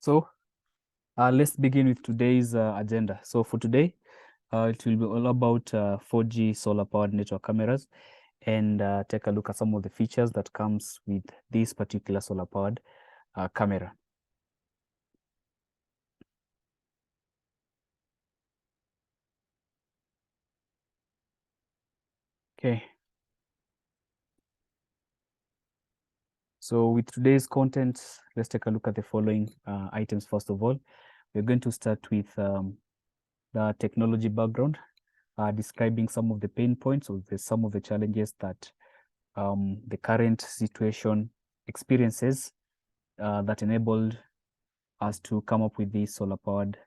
So let's begin with today's agenda. So for today, it will be all about 4G solar-powered network cameras and take a look at some of the features that comes with this particular solar-powered camera. Okay. So with today's content, let's take a look at the following items. First of all, we're going to start with the technology background, describing some of the pain points or some of the challenges that the current situation experiences that enabled us to come up with these solar-powered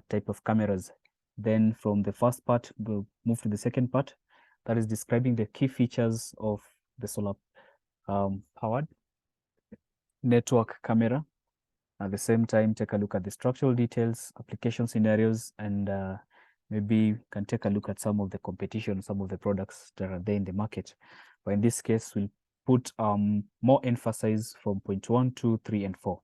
type of cameras. Then from the first part, we'll move to the second part, that is describing the key features of the solar-powered network camera. At the same time, take a look at the structural details, application scenarios, and maybe can take a look at some of the competition, some of the products that are there in the market. But in this case, we'll put more emphasis from point 1, 2, 3, and 4.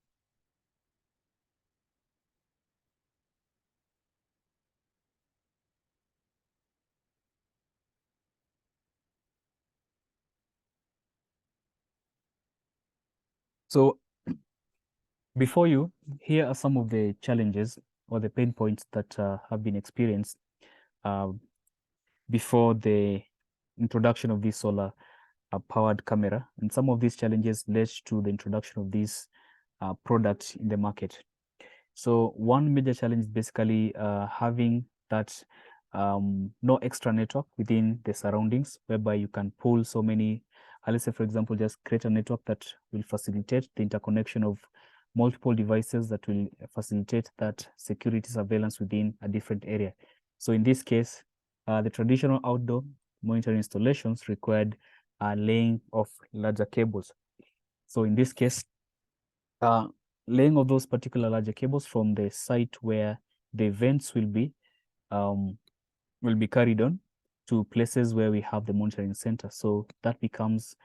So before you, here are some of the challenges or the pain points that have been experienced before the introduction of this solar powered camera. And some of these challenges led to the introduction of these products in the market. So one major challenge is basically having that no extra network within the surroundings, whereby you can pull so many, let's say, for example, just create a network that will facilitate the interconnection of multiple devices that will facilitate that security surveillance within a different area. So in this case, the traditional outdoor monitoring installations required laying of larger cables. So in this case, laying of those particular larger cables from the site where the events will be carried on to places where we have the monitoring center. So that becomes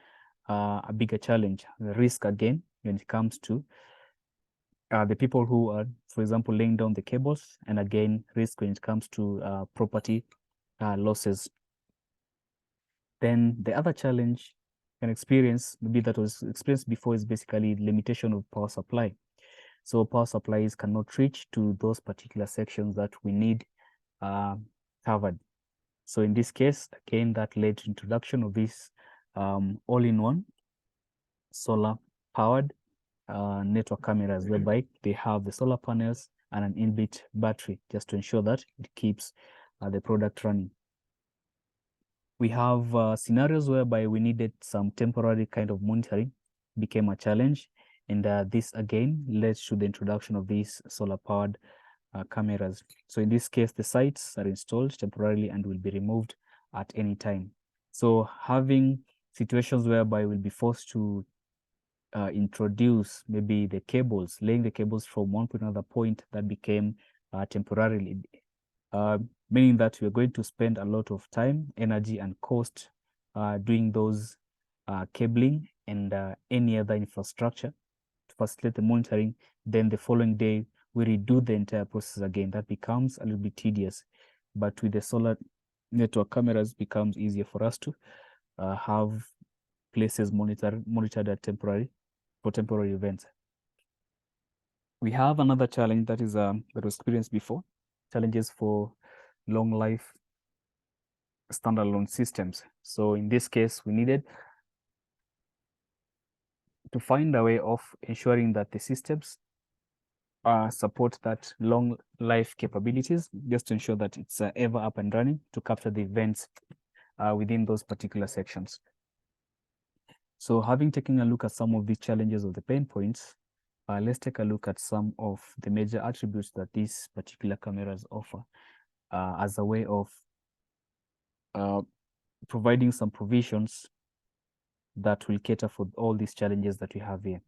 a bigger challenge. The risk again when it comes to the people who are, for example, laying down the cables, and again risk when it comes to property losses. Then the other challenge an experience maybe that was experienced before is basically limitation of power supply. So power supplies cannot reach to those particular sections that we need covered. So in this case, again, that led to introduction of this all-in-one solar-powered network cameras, whereby they have the solar panels and an inbuilt battery just to ensure that it keeps the product running. We have scenarios whereby we needed some temporary kind of monitoring, became a challenge. And this again led to the introduction of these solar-powered cameras. So in this case, the sites are installed temporarily and will be removed at any time. So having situations whereby we'll be forced to introduce maybe the cables, laying the cables from one point to another point, that became temporarily, meaning that we're going to spend a lot of time, energy, and cost doing those cabling and any other infrastructure to facilitate the monitoring. Then the following day, we redo the entire process again. That becomes a little bit tedious. But with the solar network cameras, becomes easier for us to have places monitored at for temporary events. We have another challenge that is that was experienced before, challenges for long life standalone systems. So in this case, we needed to find a way of ensuring that the systems support that long life capabilities, just to ensure that it's ever up and running to capture the events within those particular sections. So having taken a look at some of these challenges of the pain points, let's take a look at some of the major attributes that these particular cameras offer as a way of providing some provisions that will cater for all these challenges that we have here.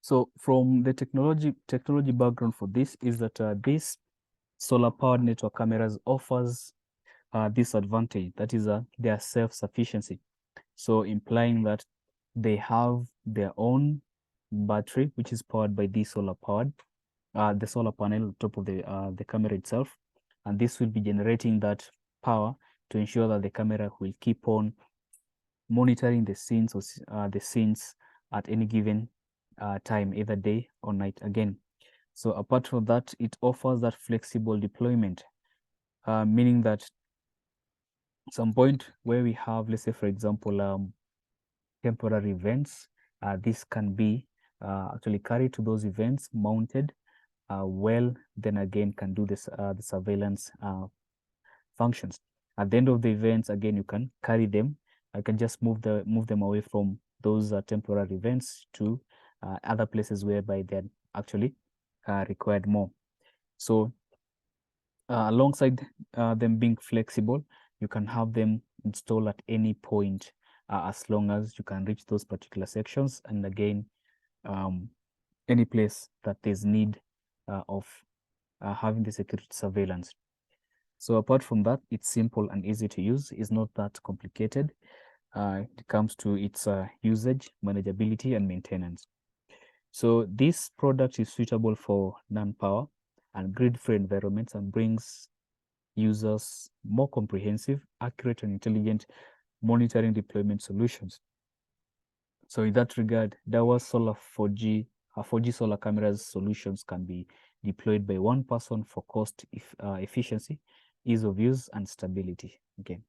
So from the technology background for this is that this solar powered network cameras offers this advantage, that is their self-sufficiency. So implying that they have their own battery, which is powered by the solar panel on top of the camera itself, and this will be generating that power to ensure that the camera will keep on monitoring the scenes at any given time, either day or night again. So apart from that, it offers that flexible deployment, meaning that some point where we have, let's say, for example, temporary events, this can be actually carried to those events mounted, then again can do this the surveillance functions. At the end of the events, again, you can carry them. I can just move them away from those temporary events to other places whereby they're actually required more. So alongside them being flexible, you can have them installed at any point as long as you can reach those particular sections, and again, any place that there's need of having the security surveillance. So apart from that, it's simple and easy to use. It's not that complicated. It comes to its usage, manageability, and maintenance. So this product is suitable for non-power and grid-free environments and brings users more comprehensive, accurate, and intelligent monitoring deployment solutions. So in that regard, Dahua Solar 4G, 4G solar cameras solutions can be deployed by one person for cost efficiency, ease of use, and stability. Okay.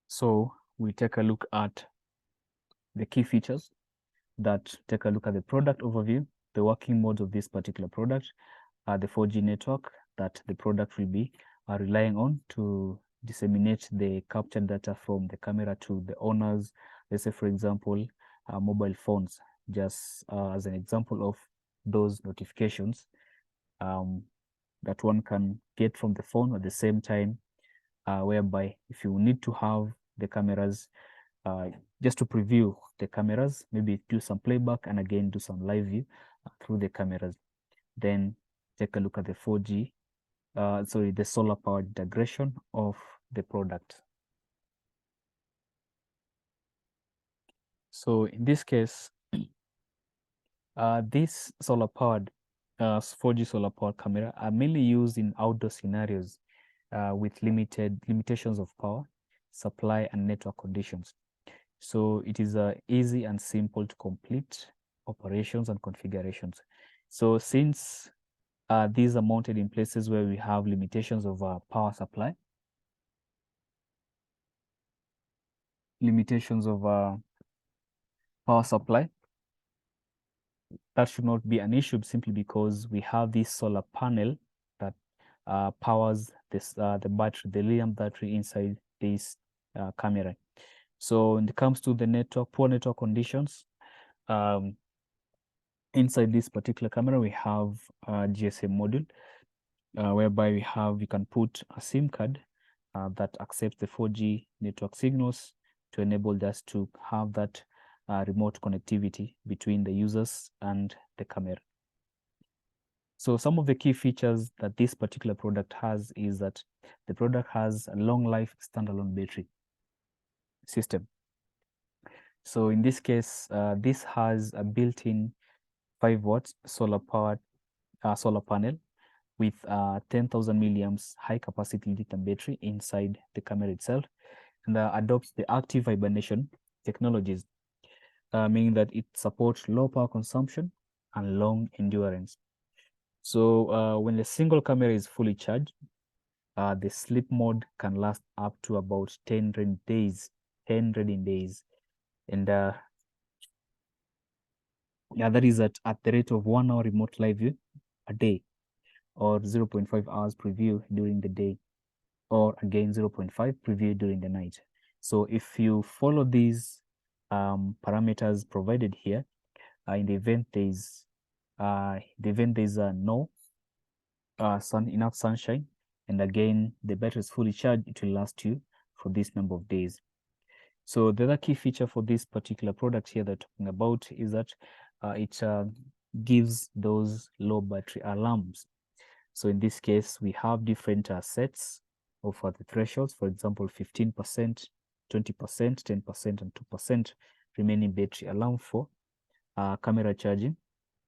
So we take a look at the key features that take a look at the product overview, the working modes of this particular product, the 4G network that the product will be relying on to disseminate the captured data from the camera to the owners. Let's say, for example, mobile phones, just as an example of those notifications that one can get from the phone at the same time, whereby if you need to have the cameras, just to preview the cameras, maybe do some playback and again do some live view through the cameras. Then take a look at the 4G, the solar powered integration of the product. So in this case, this solar powered 4G solar powered camera are mainly used in outdoor scenarios with limitations of power, supply, and network conditions. So it is easy and simple to complete operations and configurations. So since these are mounted in places where we have limitations of power supply, that should not be an issue, simply because we have this solar panel that powers this the battery, the lithium battery inside this camera. So when it comes to the poor network conditions, inside this particular camera, we have a GSM module, whereby you can put a SIM card that accepts the 4G network signals to enable us to have that remote connectivity between the users and the camera. So some of the key features that this particular product has is that the product has a long life standalone battery system. So in this case, this has a built-in 5 watts solar panel with 10,000 milliamps high capacity lithium battery inside the camera itself, and adopts the active hibernation technologies, meaning that it supports low power consumption and long endurance. So when the single camera is fully charged, the sleep mode can last up to about 10 days. And that is at the rate of 1 hour remote live view a day, or 0.5 hours preview during the day, or again 0.5 preview during the night. So if you follow these parameters provided here, in the event there's no enough sunshine, and again the battery is fully charged, it will last you for this number of days. So the other key feature for this particular product here that we're talking about is that it gives those low battery alarms. So in this case, we have different sets of the thresholds, for example, 15%, 20%, 10%, and 2% remaining battery alarm for camera charging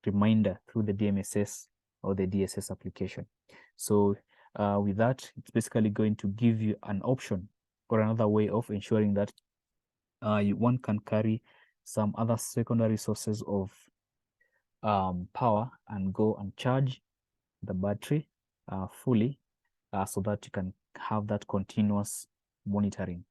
reminder through the DMSS or the DSS application. So with that, it's basically going to give you an option or another way of ensuring that one can carry some other secondary sources of power and go and charge the battery fully so that you can have that continuous monitoring.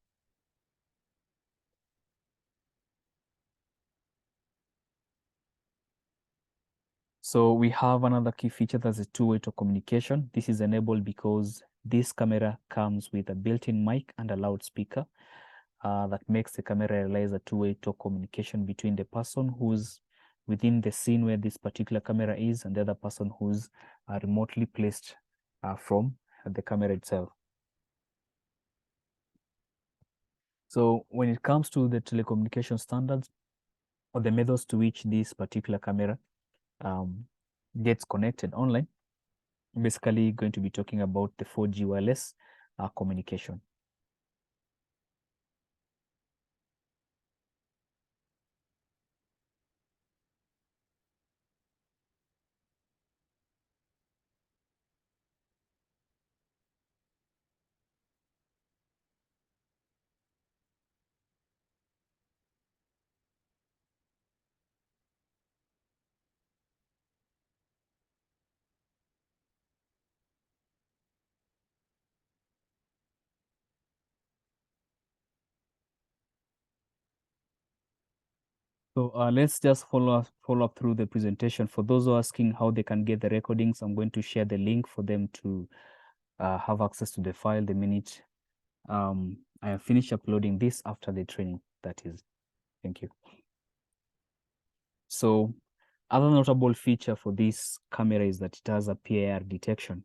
So we have another key feature, that's a two-way talk communication. This is enabled because this camera comes with a built-in mic and a loudspeaker that makes the camera realize a two-way talk communication between the person who's within the scene where this particular camera is and the other person who's remotely placed from the camera itself. So when it comes to the telecommunication standards or the methods to which this particular camera gets connected online, basically going to be talking about the 4G wireless communication. So let's just follow up through the presentation. For those who are asking how they can get the recordings, I'm going to share the link for them to have access to the file the minute I have finished uploading this after the training, that is. Thank you. So other notable feature for this camera is that it has a PIR detection.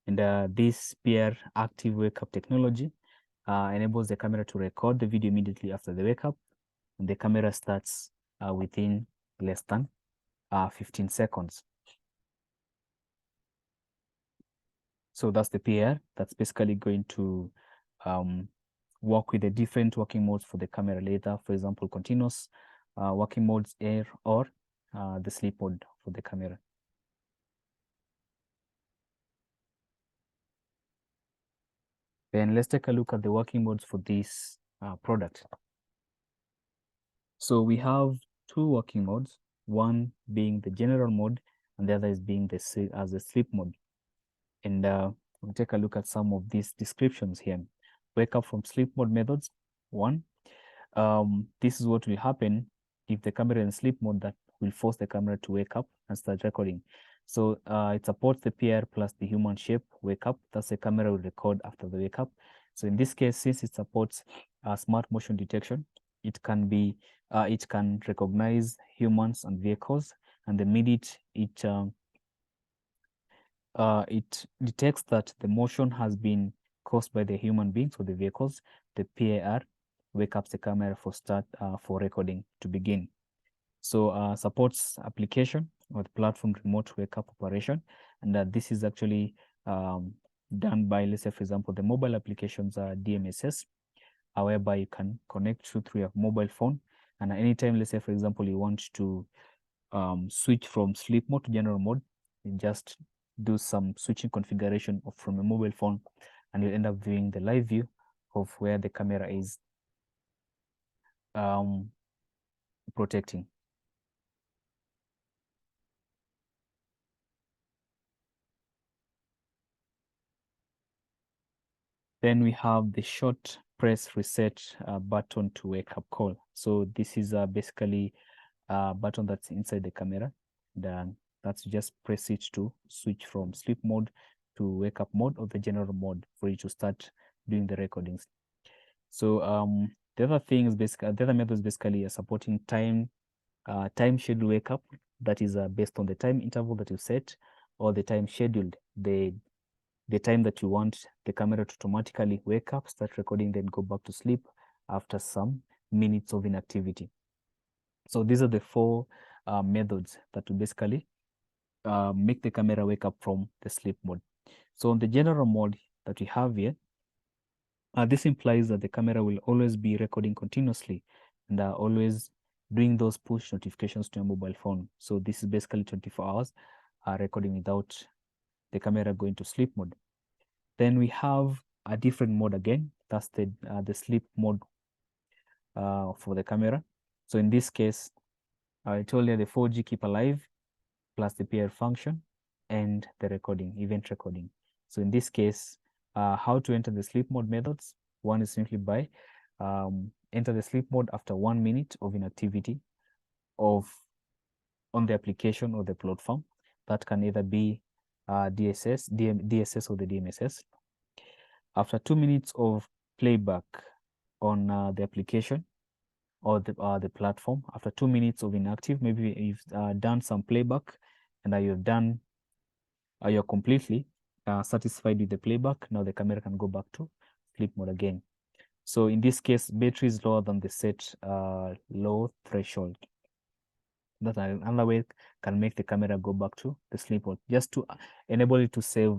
And this PIR active wake up technology enables the camera to record the video immediately after the wake up. And the camera starts within less than 15 seconds. So that's the PIR. That's basically going to work with the different working modes for the camera later. For example, continuous working modes, air, or the sleep mode for the camera. Then let's take a look at the working modes for this product. So we have two working modes, one being the general mode and the other is being the sleep mode. And we'll take a look at some of these descriptions here. Wake up from sleep mode methods. One, this is what will happen if the camera is in sleep mode, that will force the camera to wake up and start recording. So it supports the PIR plus the human shape wake up. That's the camera will record after the wake up. So in this case, since it supports smart motion detection, it can recognize humans and vehicles, and the minute it detects that the motion has been caused by the human beings or the vehicles, the PIR wake up the camera for recording to begin. So supports application or the platform remote wake up operation, and this is actually done by, let's say, for example, the mobile applications are DMSS, whereby you can connect through your mobile phone, and at any time, let's say, for example, you want to switch from sleep mode to general mode, you just do some switching configuration from a mobile phone, and you'll end up viewing the live view of where the camera is protecting. Then we have the short press reset button to wake up call. So this is basically a button that's inside the camera. Then that's just press it to switch from sleep mode to wake up mode or the general mode for you to start doing the recordings. So the other thing is basically, the other method is basically supporting time schedule wake up. That is based on the time interval that you set or the time scheduled. The the time that you want the camera to automatically wake up, start recording, then go back to sleep after some minutes of inactivity. So these are the four methods that will basically make the camera wake up from the sleep mode. So on the general mode that we have here, this implies that the camera will always be recording continuously and always doing those push notifications to your mobile phone. So this is basically 24 hours recording without the camera going to sleep mode. Then we have a different mode again. That's the sleep mode for the camera. So in this case, I told you the 4G keep alive plus the PR function and the recording, event recording. So in this case, how to enter the sleep mode methods? One is simply by enter the sleep mode after 1 minute of inactivity on the application or the platform. That can either be DSS or the DMSS. After 2 minutes of playback on the application or the platform, after 2 minutes of inactive, maybe you've done some playback and you're completely satisfied with the playback. Now the camera can go back to sleep mode again. So in this case, battery is lower than the set low threshold. That another way can make the camera go back to the sleep mode, just to enable it to save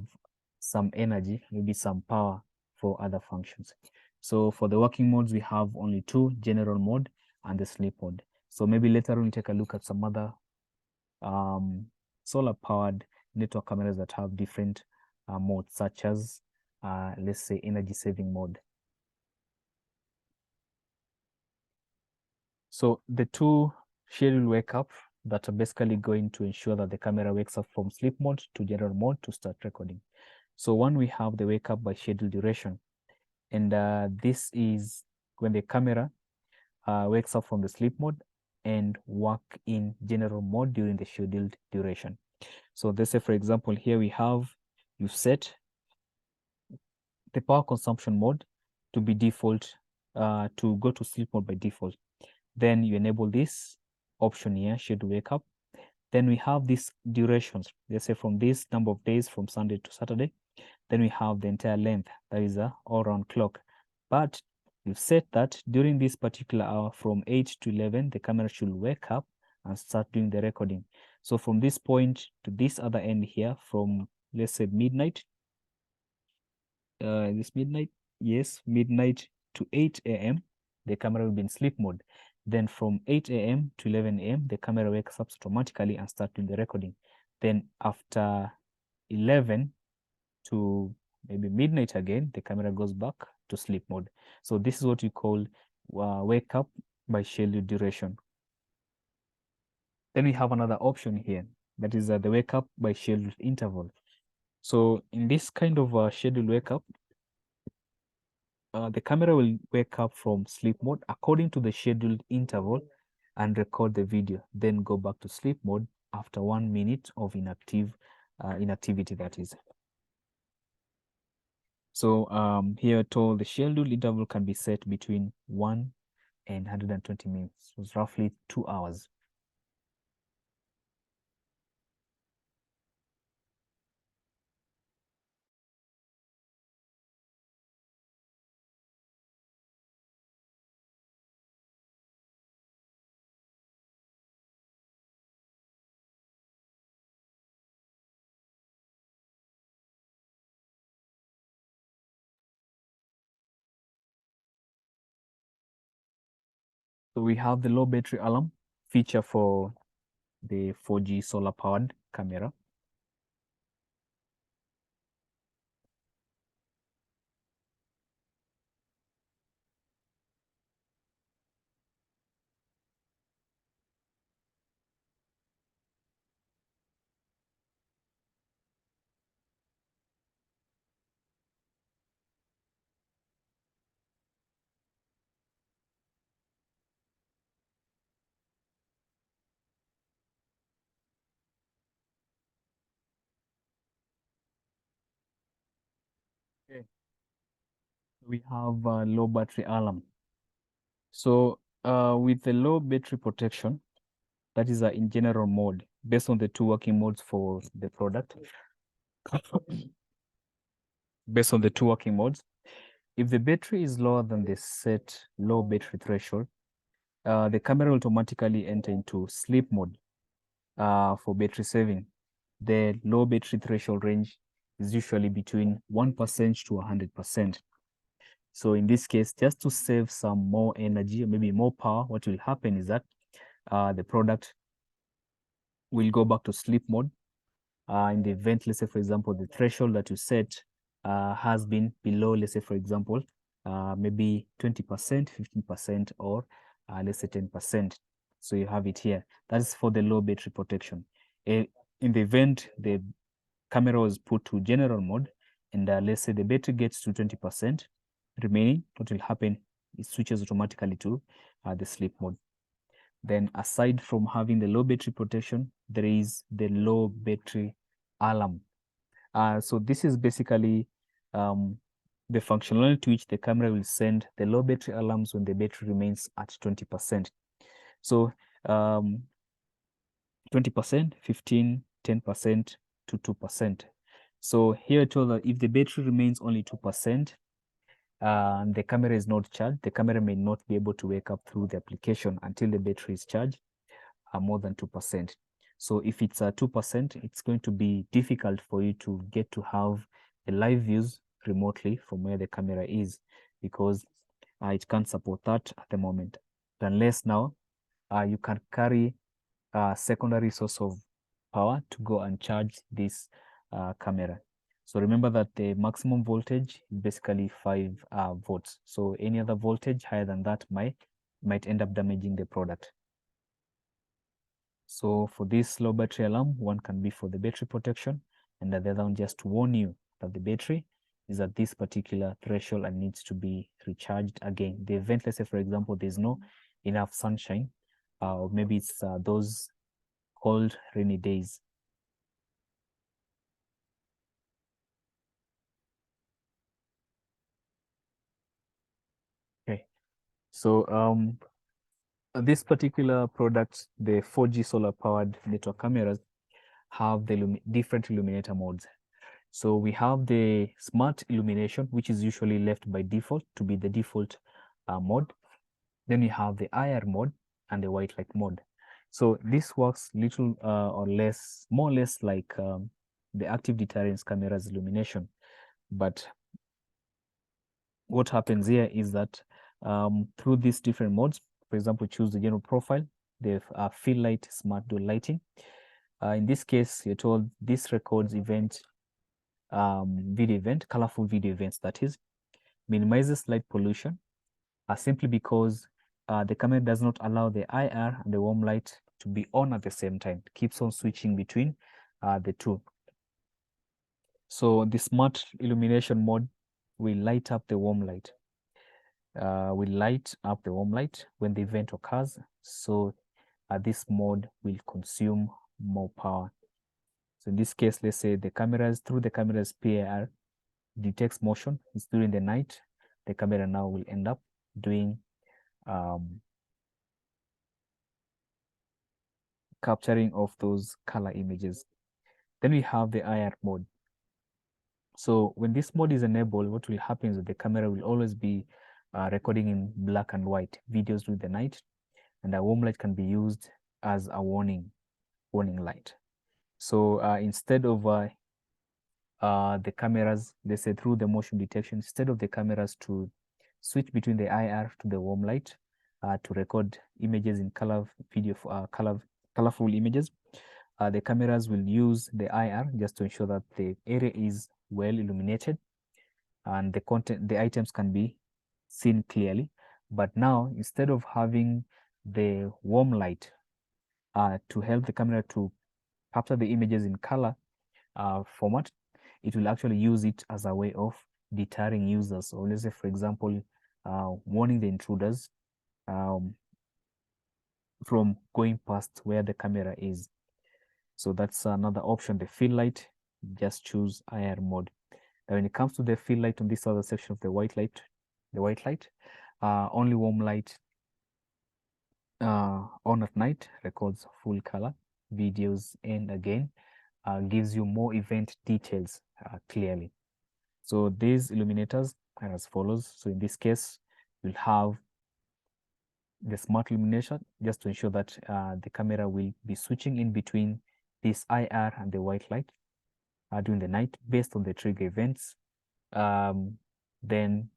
some energy, maybe some power for other functions. So for the working modes, we have only two: general mode and the sleep mode. So maybe later on we take a look at some other solar powered network cameras that have different modes, such as let's say energy saving mode. So the two scheduled wake up that are basically going to ensure that the camera wakes up from sleep mode to general mode to start recording. So one, we have the wake up by scheduled duration. And this is when the camera wakes up from the sleep mode and work in general mode during the scheduled duration. So let's say, for example, here we have, you set the power consumption mode to be default, to go to sleep mode by default. Then you enable this option here, schedule wake up. Then we have these durations, let's say from this number of days from Sunday to Saturday. Then we have the entire length, that is a all-round clock. But you've set that during this particular hour from 8 to 11, the camera should wake up and start doing the recording. So from this point to this other end here, from let's say midnight, this midnight, yes, midnight to 8 a.m., the camera will be in sleep mode. Then from 8 a.m. to 11 a.m., the camera wakes up automatically and starts doing the recording. Then after 11 to maybe midnight again, the camera goes back to sleep mode. So this is what we call wake up by scheduled duration. Then we have another option here, that is the wake up by scheduled interval. So in this kind of scheduled wake up, the camera will wake up from sleep mode according to the scheduled interval and record the video, then go back to sleep mode after 1 minute of inactivity, that is. So here told the scheduled interval can be set between 1 and 120 minutes. So it's roughly 2 hours. So we have the low battery alarm feature for the 4G solar powered camera. Okay. We have low battery alarm. So with the low battery protection, that is in general mode, based on the two working modes for the product. based on the two working modes. If the battery is lower than the set low battery threshold, the camera will automatically enter into sleep mode for battery saving. The low battery threshold range is usually between 1% to 100%. So in this case, just to save some more energy, or maybe more power, what will happen is that the product will go back to sleep mode. In the event, let's say, for example, the threshold that you set has been below, let's say, for example, maybe 20%, 15%, or let's say 10%. So you have it here. That is for the low battery protection. In the event the camera was put to general mode, and let's say the battery gets to 20% remaining, what will happen? It switches automatically to the sleep mode. Then aside from having the low battery protection, there is the low battery alarm. So this is basically the functionality to which the camera will send the low battery alarms when the battery remains at 20%. So 20%, 15, 10% to 2%. So here I told that if the battery remains only 2%, and the camera is not charged, the camera may not be able to wake up through the application until the battery is charged more than 2%. So if it's 2%, it's going to be difficult for you to get to have the live views remotely from where the camera is, because it can't support that at the moment. Unless now you can carry a secondary source of power to go and charge this camera. So remember that the maximum voltage is basically 5 volts. So any other voltage higher than that might end up damaging the product. So for this low battery alarm, one can be for the battery protection, and the other one just to warn you that the battery is at this particular threshold and needs to be recharged again. The event, let's say, for example, there's no enough sunshine, or maybe it's those cold, rainy days. Okay, so this particular product, the 4G solar powered network cameras, have the different illuminator modes. So we have the smart illumination, which is usually left by default to be the default mode. Then we have the IR mode and the white light mode. So this works little or less, more or less like the active deterrence camera's illumination. But what happens here is that through these different modes, for example, choose the general profile, the fill light, smart dual lighting. In this case, you're told this records event, video event, colorful video events, that is, minimizes light pollution, simply because the camera does not allow the IR and the warm light to be on at the same time. It keeps on switching between the two. So the smart illumination mode will light up the warm light. Will light up the warm light when the event occurs. So this mode will consume more power. So in this case, let's say the cameras, through the camera's PIR, detects motion. It's during the night. The camera now will end up doing capturing of those color images. Then we have the IR mode. So when this mode is enabled, what will happen is that the camera will always be recording in black and white videos during the night, and a warm light can be used as a warning light. So instead of the cameras, they say through the motion detection, instead of the cameras to switch between the IR to the warm light to record images in color, video, colorful images, the cameras will use the IR just to ensure that the area is well illuminated and the content, the items can be seen clearly. But now, instead of having the warm light to help the camera to capture the images in color format, it will actually use it as a way of deterring users. So let's say, for example, warning the intruders from going past where the camera is. So that's another option, the fill light. Just choose IR mode. Now, when it comes to the fill light on this other section of the white light, only warm light on at night records full color videos, and again gives you more event details clearly. So these illuminators are as follows. So in this case, we'll have the smart illumination just to ensure that the camera will be switching in between this IR and the white light during the night based on the trigger events. Then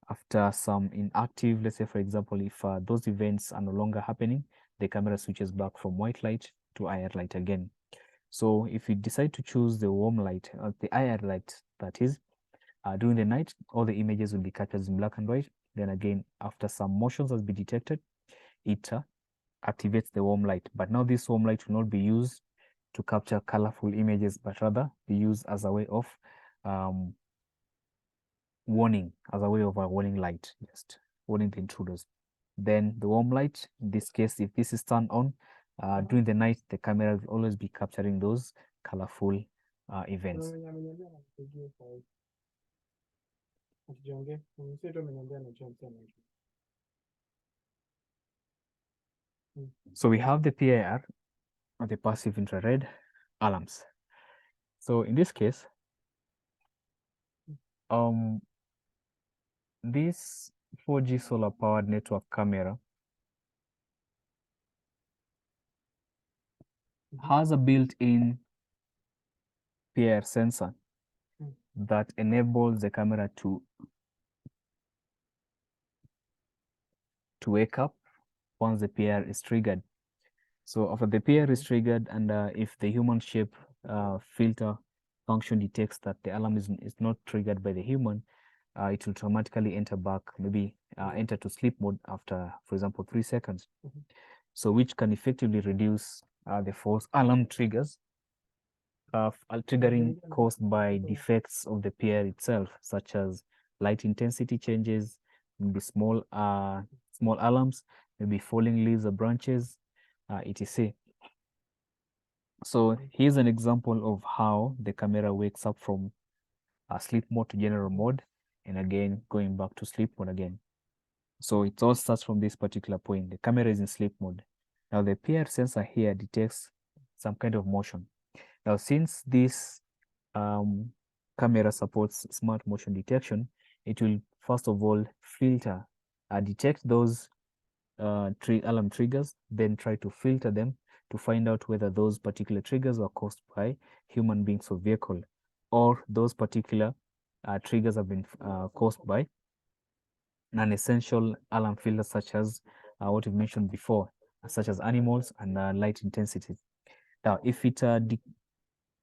after some inactive, let's say for example, if those events are no longer happening, the camera switches back from white light to IR light again. So if you decide to choose the warm light, the IR light that is, during the night, all the images will be captured in black and white. Then again, after some motions has been detected, it activates the warm light. But now this warm light will not be used to capture colorful images, but rather be used as a way of warning, as a way of a warning light, just warning the intruders. Then the warm light, in this case, if this is turned on during the night, the camera will always be capturing those colorful events. So we have the PIR, or the passive infrared alarms. So in this case, this 4G solar powered network camera has a built-in PIR sensor that enables the camera to wake up once the PIR is triggered. So after the PIR is triggered, and if the human shape filter function detects that the alarm is not triggered by the human, it will automatically enter back, maybe enter to sleep mode after, for example, 3 seconds. So which can effectively reduce the false alarm triggers, triggering caused by defects of the PIR itself, such as light intensity changes, maybe small alarms, maybe falling leaves or branches, etc. So here's an example of how the camera wakes up from sleep mode to general mode, and again going back to sleep mode again. So it all starts from this particular point. The camera is in sleep mode. Now the PIR sensor here detects some kind of motion. Now since this camera supports smart motion detection, it will first of all filter, detect those alarm triggers, then try to filter them to find out whether those particular triggers are caused by human beings or vehicle, or those particular triggers have been caused by non-essential alarm filters, such as what we mentioned before, such as animals and light intensity. Now, if it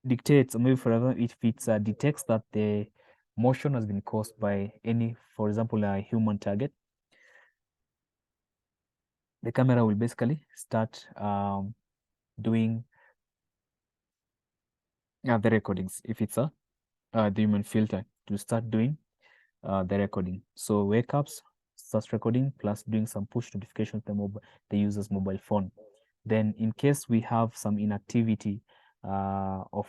dictates, or maybe for example, if it detects that the motion has been caused by any, for example, a human target, the camera will basically start doing the recordings. If it's the human filter, to start doing the recording. So wake ups, starts recording, plus doing some push notifications to the user's mobile phone. Then in case we have some inactivity of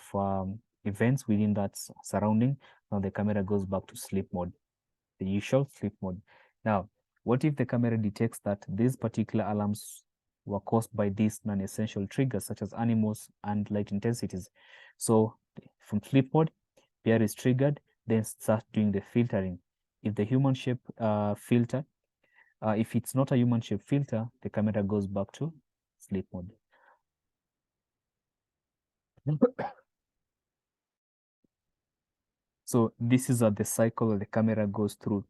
events within that surrounding, now the camera goes back to sleep mode, the usual sleep mode. Now, what if the camera detects that these particular alarms were caused by these non-essential triggers, such as animals and light intensities? So from sleep mode, PIR is triggered, then start doing the filtering. If the human shape filter, if it's not a human shape filter, the camera goes back to sleep mode. So this is the cycle that the camera goes through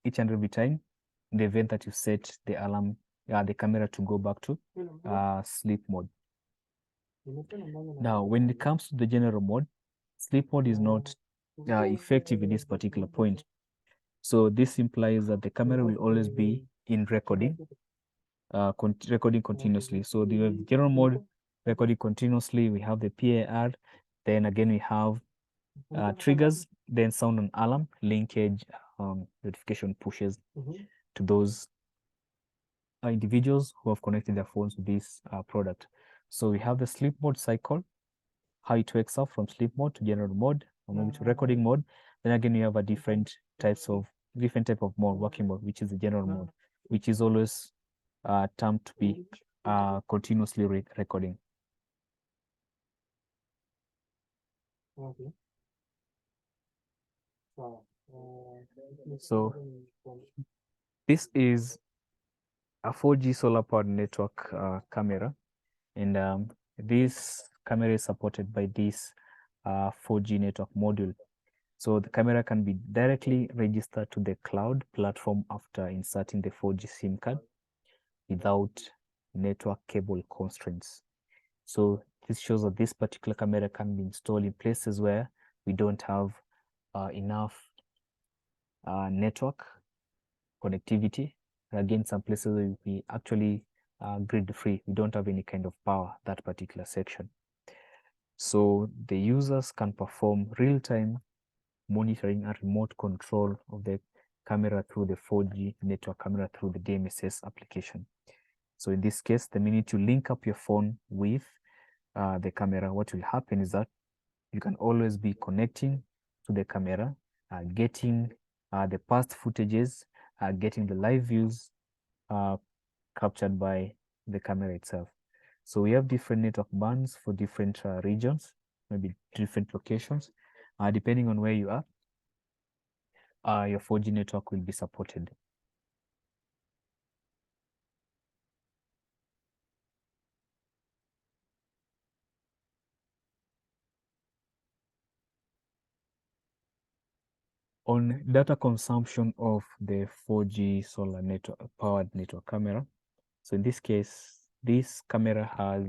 each and every time in the event that you set the alarm, the camera to go back to sleep mode. Now, when it comes to the general mode, sleep mode is not effective in this particular point. So this implies that the camera will always be in recording, recording continuously. So the general mode, recording continuously. We have the PIR. Then again, we have triggers, then sound and alarm, linkage, notification pushes to those individuals who have connected their phones with this product. So we have the sleep mode cycle, how it wakes up from sleep mode to general mode, or maybe to recording mode. Then again, you have a different type of mode, working mode, which is the general mode, which is always termed to be continuously recording. Okay. So this is a 4G solar powered network camera, and this camera is supported by this 4G network module. So the camera can be directly registered to the cloud platform after inserting the 4G SIM card without network cable constraints. So this shows that this particular camera can be installed in places where we don't have enough network connectivity. Again, some places where we actually grid free, we don't have any kind of power, that particular section. So the users can perform real-time monitoring and remote control of the camera through the 4G network camera through the DMSS application. So in this case, the minute you link up your phone with the camera, what will happen is that you can always be connecting to the camera, getting the past footages, getting the live views captured by the camera itself. So we have different network bands for different regions, maybe different locations. Depending on where you are, your 4G network will be supported. On data consumption of the 4G solar network powered network camera. So in this case, this camera has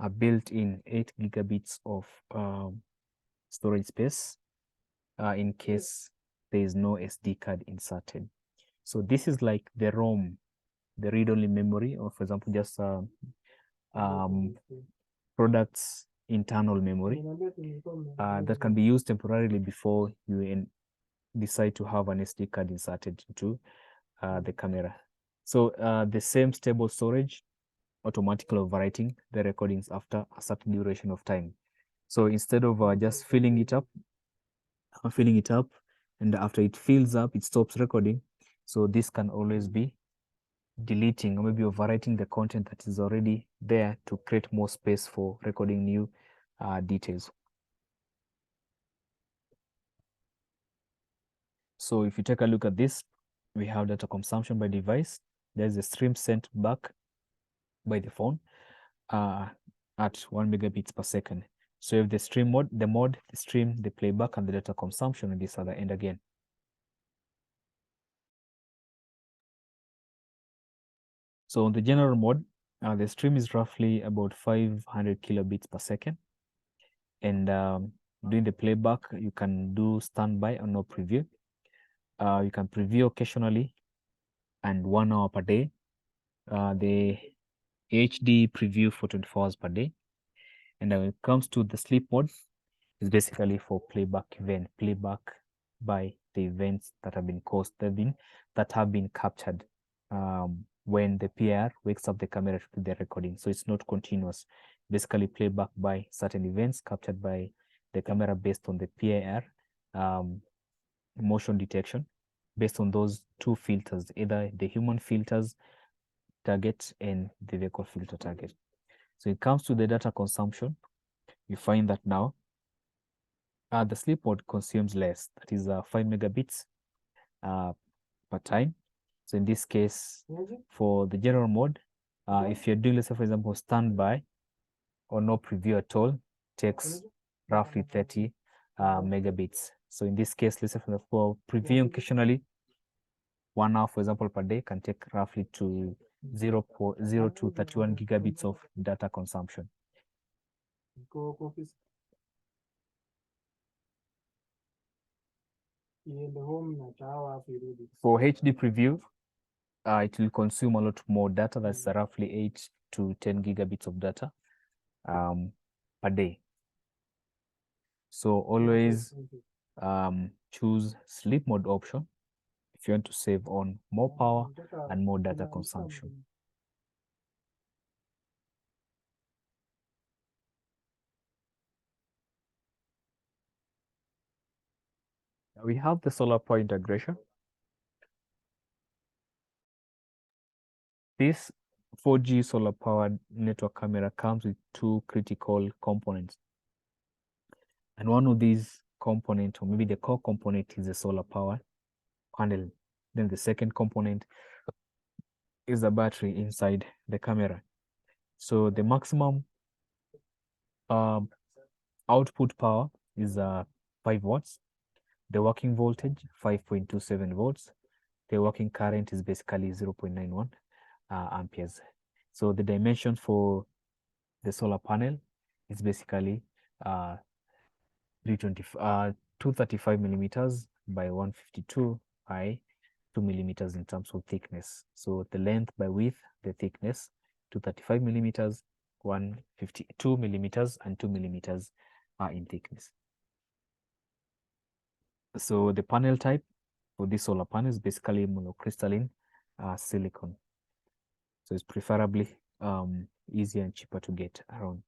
a built-in 8 gigabits of storage space in case there is no SD card inserted. So this is like the ROM, the read-only memory, or for example, just product's internal memory that can be used temporarily before you decide to have an SD card inserted into the camera. So the same stable storage automatically overwriting the recordings after a certain duration of time. So instead of just filling it up, and after it fills up, it stops recording. So this can always be deleting or maybe overwriting the content that is already there to create more space for recording new details. So if you take a look at this, we have data consumption by device. There's a stream sent back by the phone at 1 megabits per second. So if the stream mode, the stream, the playback, and the data consumption on this other end again. So on the general mode, the stream is roughly about 500 kilobits per second. And doing the playback, you can do standby or no preview. You can preview occasionally and 1 hour per day. The HD preview for 24 hours per day. And when it comes to the sleep mode, it's basically for playback by the events that have been caused, that have been captured when the PIR wakes up the camera to do the recording. So it's not continuous. Basically playback by certain events captured by the camera based on the PIR motion detection, based on those two filters, either the human filters target and the vehicle filter target. So it comes to the data consumption. You find that now the sleep mode consumes less, that is 5 megabits per time. So in this case, for the general mode, if you're doing, let's say, for example, standby or no preview at all, takes roughly 30 megabits. So in this case, let's say for previewing occasionally, 1 hour, for example, per day can take roughly to 0.0 to 31 gigabits of data consumption. For HD preview, it will consume a lot more data. That's roughly 8 to 10 gigabits of data per day. So always choose sleep mode option if you want to save on more power and more data consumption. We have the solar power integration. This 4G solar powered network camera comes with two critical components. And one of these component, or maybe the core component, is the solar power panel. Then the second component is the battery inside the camera. So the maximum output power is 5 watts. The working voltage 5.27 volts. The working current is basically 0.91 amperes. So the dimension for the solar panel is basically 235 millimeters by 152 by 2 millimeters in terms of thickness. So the length by width, the thickness, 235 millimeters, 152 millimeters, and 2 millimeters in thickness. So the panel type for this solar panel is basically monocrystalline silicon. So it's preferably easier and cheaper to get around.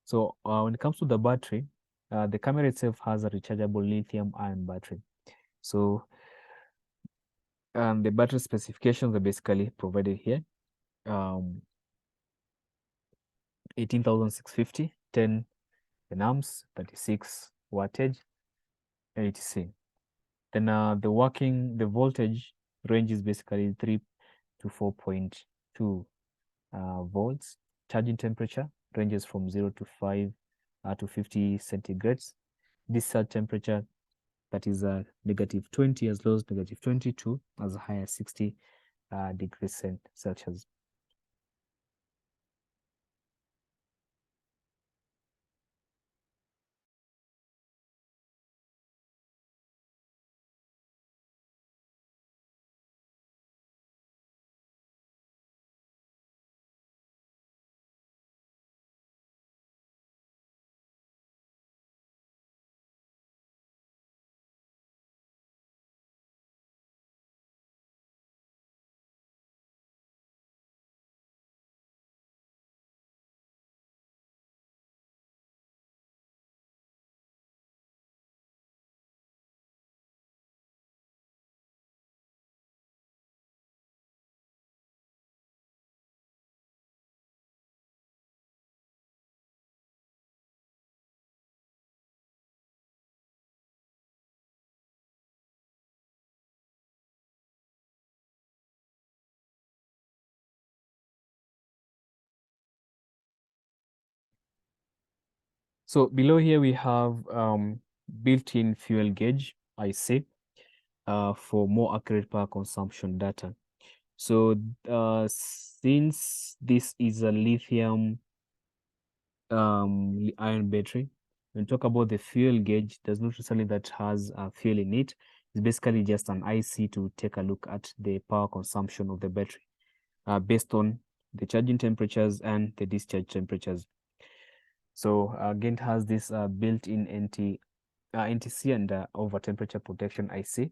So when it comes to the battery, the camera itself has a rechargeable lithium-ion battery. So the battery specifications are basically provided here. 18,650, 10 amps, 36 wattage, etc. Then the voltage range is basically 3 to 4.2 volts. Charging temperature ranges from 0 to 5 to 50 centigrades. Discharge temperature, that is -20 as low as -22, as high as 60 degrees Celsius. So below here we have built-in fuel gauge IC for more accurate power consumption data. So since this is a lithium ion battery, when we talk about the fuel gauge, there's not necessarily that has fuel in it. It's basically just an IC to take a look at the power consumption of the battery based on the charging temperatures and the discharge temperatures. So again, it has this built-in NTC and over temperature protection IC.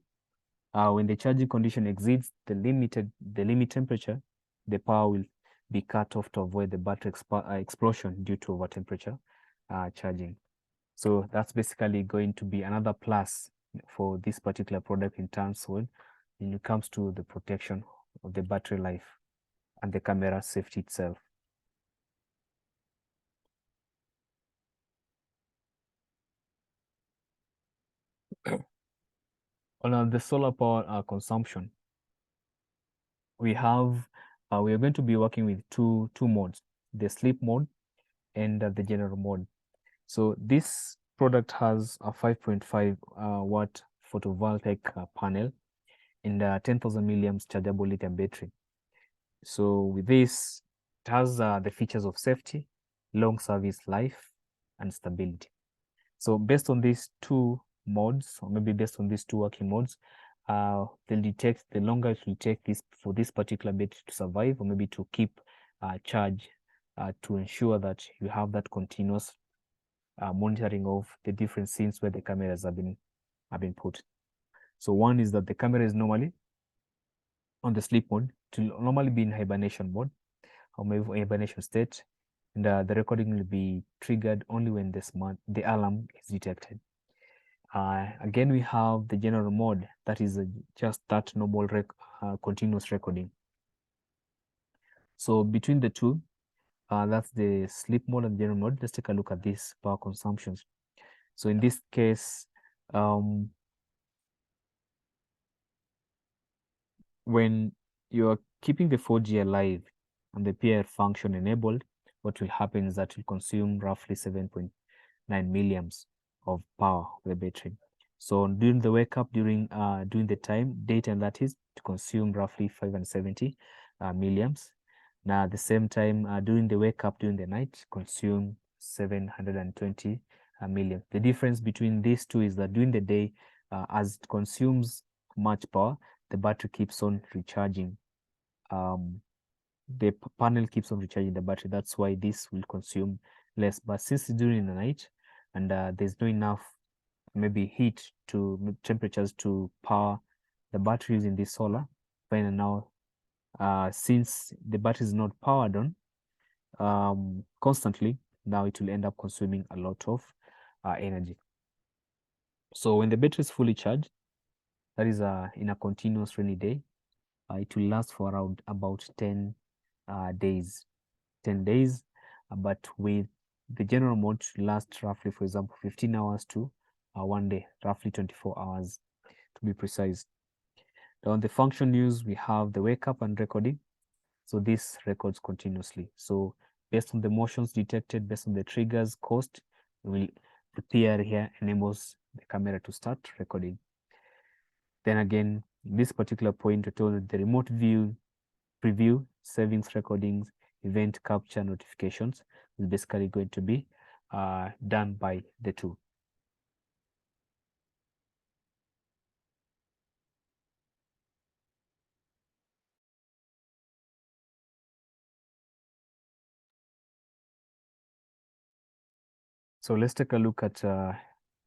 When the charging condition exceeds the limit temperature, the power will be cut off to avoid the battery explosion due to over temperature charging. So that's basically going to be another plus for this particular product in terms of when it comes to the protection of the battery life and the camera safety itself. On the solar power consumption, we have we are going to be working with two modes: the sleep mode and the general mode. So this product has a 5.5 watt photovoltaic panel and a 10,000 milliamps chargeable lithium battery. So with this, it has the features of safety, long service life, and stability. So based on these two modes, or maybe based on these two working modes, they'll detect the longer it will take for this particular battery to survive, or maybe to keep charge to ensure that you have that continuous monitoring of the different scenes where the cameras have been put. So one is that the camera is normally on the sleep mode, to normally be in hibernation mode, or maybe hibernation state, and the recording will be triggered only when the alarm is detected. Again, we have the general mode, that is just that normal continuous recording. So between the two, that's the sleep mode and general mode. Let's take a look at these power consumptions. So in this case, When you are keeping the 4G alive and the PIR function enabled, what will happen is that it will consume roughly 7.9 milliamps of power of the battery. So during the wake up, during the daytime that is, to consume roughly 570 milliamps. Now at the same time, during the wake up during the night, consume 720 milliamps. The difference between these two is that during the day, as it consumes much power, the battery keeps on recharging. The panel keeps on recharging the battery. That's why this will consume less. But since it's during the night and there's no enough maybe heat to temperatures to power the battery using this solar, then now since the battery is not powered on constantly, now it will end up consuming a lot of energy. So when the battery is fully charged, that is in a continuous rainy day, it will last for around about 10 days. 10 days, but with the general mode to last roughly, for example, 15 hours to 1 day, roughly 24 hours to be precise. On the function news, we have the wake up and recording. So this records continuously. So based on the motions detected, based on the triggers caused, will the PR here enables the camera to start recording. Then again, this particular point, we told that the remote view, preview, savings recordings, event capture notifications is basically going to be done by the tool. So let's take a look at the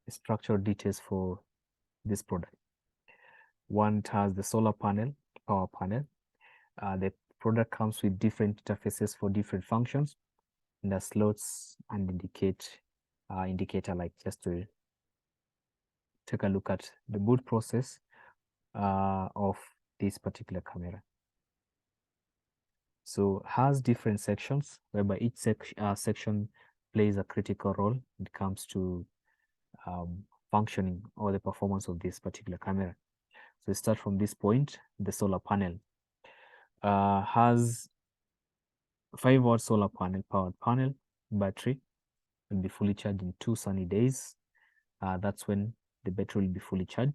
structural details for this product. One has the solar panel, power panel. The product comes with different interfaces for different functions, and the slots and indicator light. Just to take a look at the boot process of this particular camera. So has different sections, whereby each section plays a critical role when it comes to functioning or the performance of this particular camera. So we start from this point. The solar panel has 5-watt solar panel, powered panel, battery will be fully charged in 2 sunny days. That's when the battery will be fully charged.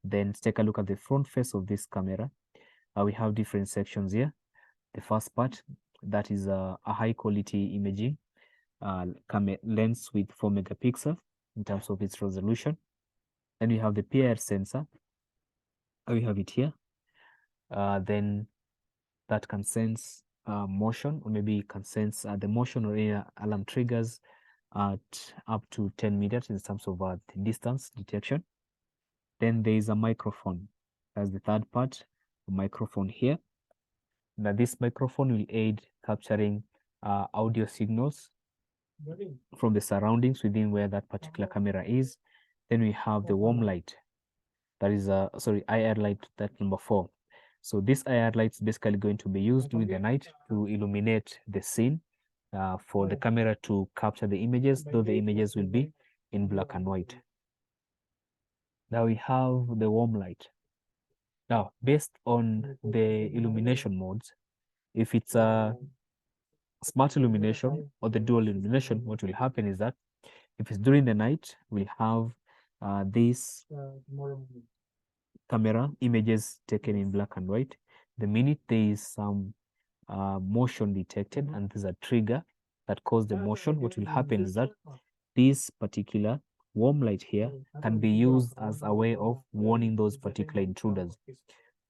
Then let's take a look at the front face of this camera. We have different sections here. The first part, that is a high quality imaging lens with 4 megapixel in terms of its resolution. Then we have the PIR sensor. We have it here. Then that can sense motion, or maybe can sense the motion or any alarm triggers at up to 10 meters in terms of the distance detection. Then there is a microphone. That's the third part, a microphone here. Now this microphone will aid capturing audio signals from the surroundings within where that particular camera is. Then we have the warm light. That is IR light, that number 4. So this IR light is basically going to be used during the night to illuminate the scene for the camera to capture the images, though the images will be in black and white. Now we have the warm light. Now, based on the illumination modes, if it's a smart illumination or the dual illumination, what will happen is that if it's during the night, we'll have this camera images taken in black and white. The minute there is some motion detected and there's a trigger that caused the motion, what will happen is that this particular warm light here can be used as a way of warning those particular intruders,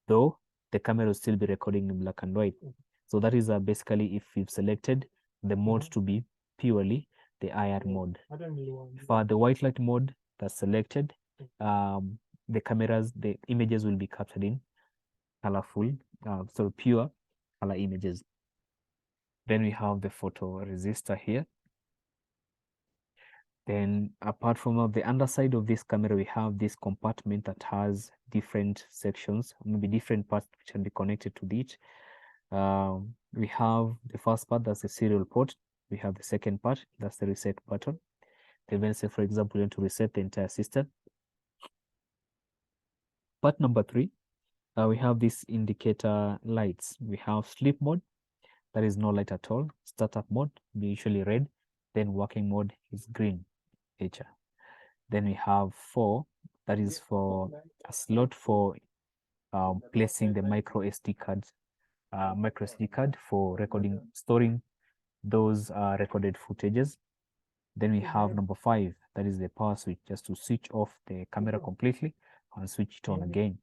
though the camera will still be recording in black and white. So that is basically if we've selected the mode to be purely the IR mode. For the white light mode that's selected, the images will be captured in colorful, pure color images. Then we have the photo resistor here. Then apart from the underside of this camera, we have this compartment that has different sections, maybe different parts which can be connected to each. We have the first part, that's the serial port. We have the second part, that's the reset button. Then say, for example, you want to reset the entire system. Part number 3, we have these indicator lights. We have sleep mode, that is no light at all. Startup mode, be usually red. Then working mode is green feature. Then we have 4, that is for a slot for placing the micro SD card for recording, storing those recorded footages. Then we have number 5, that is the power switch, just to switch off the camera completely and switch it on again.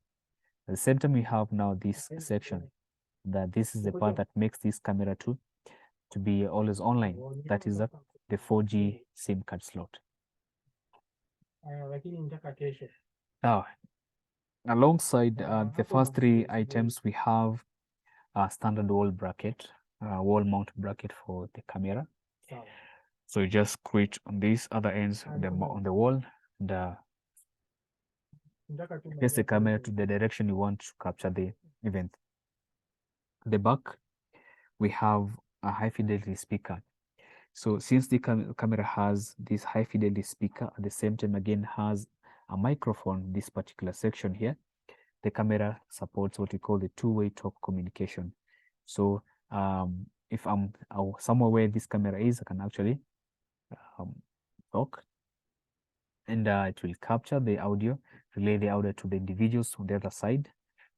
At the same time, we have now this section, that this is the part that makes this camera to be always online. That is the 4G SIM card slot. Now, alongside the first 3 items, we have a standard wall bracket, wall mount bracket for the camera. So you just create on these other ends on the wall, and place the camera to the direction you want to capture the event. At the back, we have a high fidelity speaker. So since the camera has this high fidelity speaker, at the same time again has a microphone, this particular section here, the camera supports what we call the two-way talk communication. So if I'm somewhere where this camera is, I can actually talk, and it will capture the audio, relay the audio to the individuals on the other side.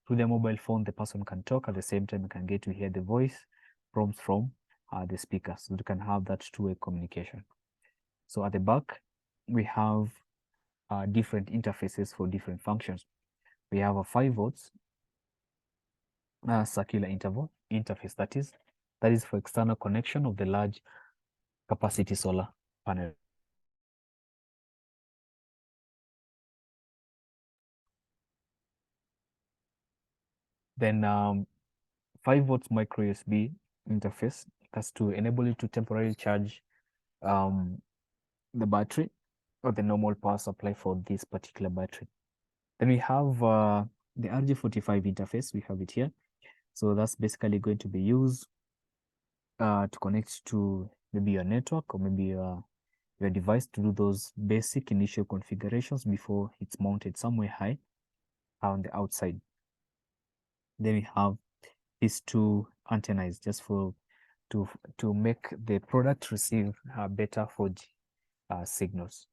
Through the mobile phone, the person can talk. At the same time, you can get to hear the voice prompts from the speaker, so you can have that two-way communication. So at the back, we have different interfaces for different functions. We have a 5 volts circular interval interface, that is for external connection of the large capacity solar panel. Then 5 volts micro USB interface, that's to enable you to temporarily charge the battery or the normal power supply for this particular battery. Then we have the RJ45 interface. We have it here. So that's basically going to be used to connect to maybe your network or maybe your device to do those basic initial configurations before it's mounted somewhere high on the outside. Then we have these 2 antennas just for to make the product receive better 4G signals.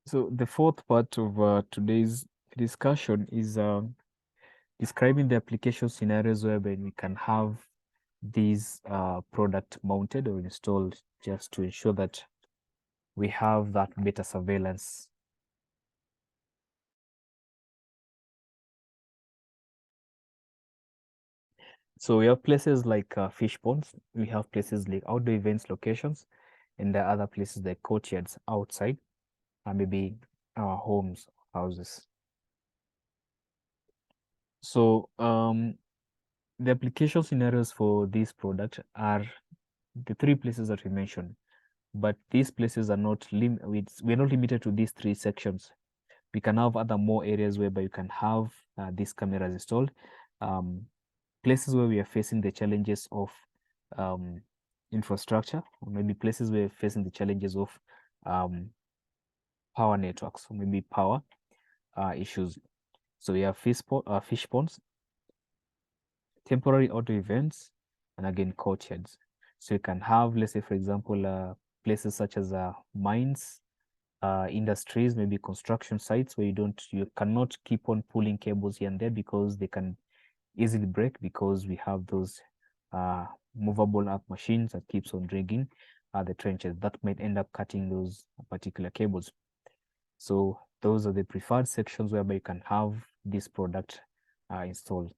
So the fourth part of today's discussion is describing the application scenarios whereby we can have these product mounted or installed, just to ensure that we have that better surveillance. So we have places like fish ponds, we have places like outdoor events locations, and there are other places like courtyards outside, and maybe our homes, houses. So the application scenarios for this product are the 3 places that we mentioned, but these places are not we're not limited to these 3 sections. We can have other more areas whereby you can have these cameras installed. Places where we are facing the challenges of infrastructure, or maybe places where we're facing the challenges of power networks, or maybe power issues. So we have fish ponds, temporary auto events, and again courtyards. So you can have, let's say, for example, places such as mines, industries, maybe construction sites where you cannot keep on pulling cables here and there because they can easily break, because we have those movable up machines that keeps on digging the trenches that might end up cutting those particular cables. So those are the preferred sections whereby you can have this product installed.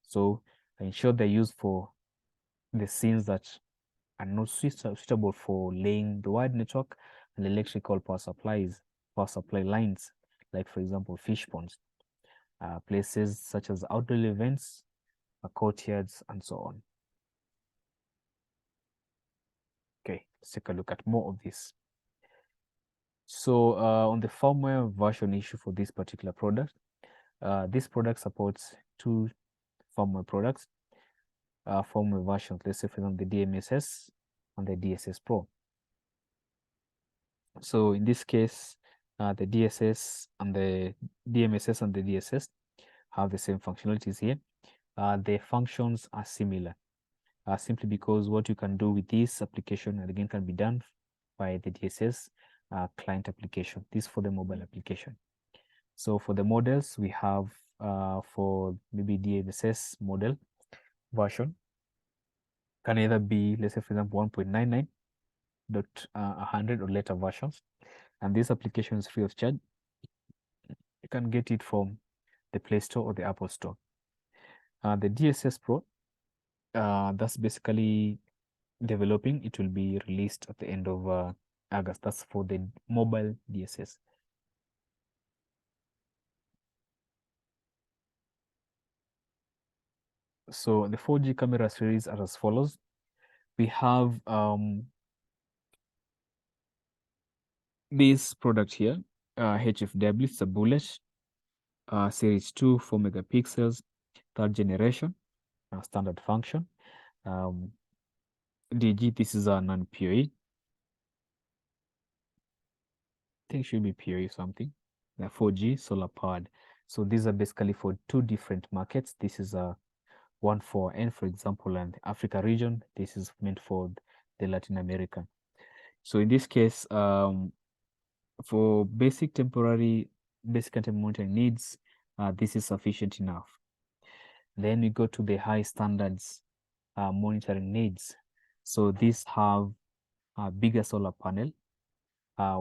So ensure they're used for the scenes that are not suitable for laying the wide network and electrical power supply lines, like for example fish ponds, places such as outdoor events, courtyards, and so on. Okay, let's take a look at more of this. So on the firmware version issue for this particular product, this product supports two firmware products, firmware versions, let's say for example the DMSS and the DSS Pro. So in this case, the DSS and the DMSS and the DSS have the same functionalities here. The functions are similar, simply because what you can do with this application, and again, can be done by the DSS client application. This for the mobile application. So for the models, we have for maybe DMSS model version can either be, let's say for example, 1.99.100 or later versions. And this application is free of charge. You can get it from the Play Store or the Apple Store. The DSS Pro, that's basically developing. It will be released at the end of August. That's for the mobile DSS. So the 4G camera series are as follows. We have this product here, HFW, it's a bullet, series 2, 4 megapixels, third generation, standard function. DG, this is a non-PoE. I think it should be PoE something. The 4G solar powered. So these are basically for two different markets. This is a one for N, for example, and the Africa region. This is meant for the Latin American. So in this case, for basic and temporary monitoring needs, this is sufficient enough. Then we go to the high standards monitoring needs. So these have a bigger solar panel,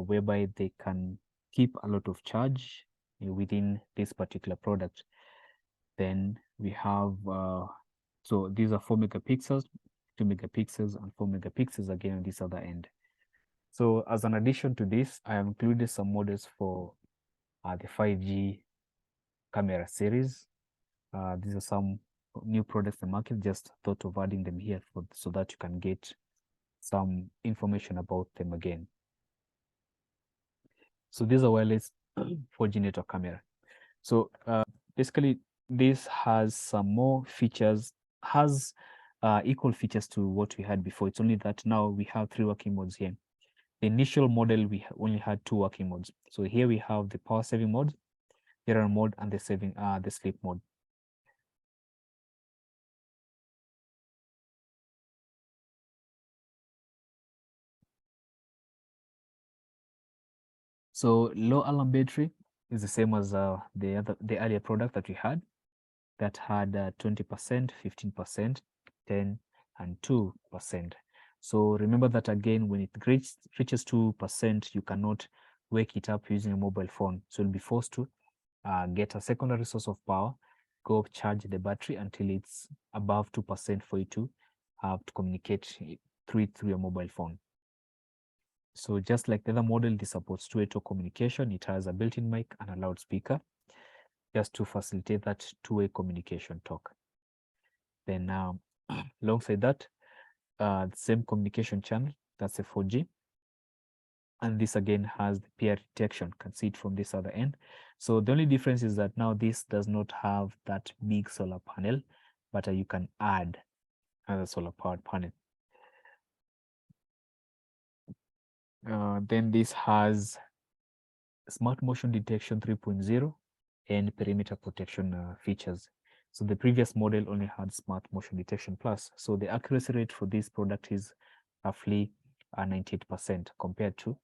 whereby they can keep a lot of charge within this particular product. Then we have, so these are 4 megapixels, 2 megapixels, and 4 megapixels again on this other end. So as an addition to this, I have included some models for the 5G camera series. These are some new products in the market, just thought of adding them here so that you can get some information about them again. So these are wireless 4G network camera. So basically, this has some more features, has equal features to what we had before. It's only that now we have 3 working modes here. The initial model, we only had 2 working modes. So here we have the power saving mode, error mode, and the sleep mode. So low alarm battery is the same as the earlier product that we had, that had 20%, 15%, 10, and 2%. So remember that again, when it reaches 2%, you cannot wake it up using a mobile phone. So you'll be forced to get a secondary source of power, go charge the battery until it's above 2% for you to have to communicate through your mobile phone. So just like the other model, this supports two-way talk communication. It has a built-in mic and a loudspeaker just to facilitate that two-way communication talk. Then alongside that, the same communication channel, that's a 4G. And this again has the peer detection, can see it from this other end. So the only difference is that now this does not have that big solar panel, but you can add another solar powered panel. Then this has smart motion detection 3.0 and perimeter protection features. So the previous model only had smart motion detection plus. So the accuracy rate for this product is roughly 98% compared to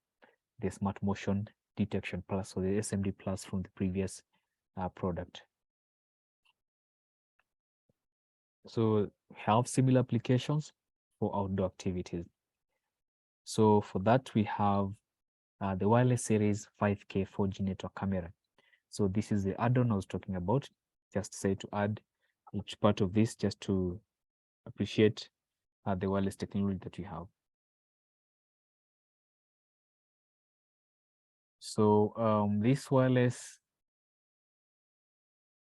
the smart motion detection plus, so the SMD plus from the previous product. So we have similar applications for outdoor activities. So for that, we have the wireless series 5K 4G network camera. So this is the add-on I was talking about. Just say to add each part of this just to appreciate the wireless technology that we have. So this wireless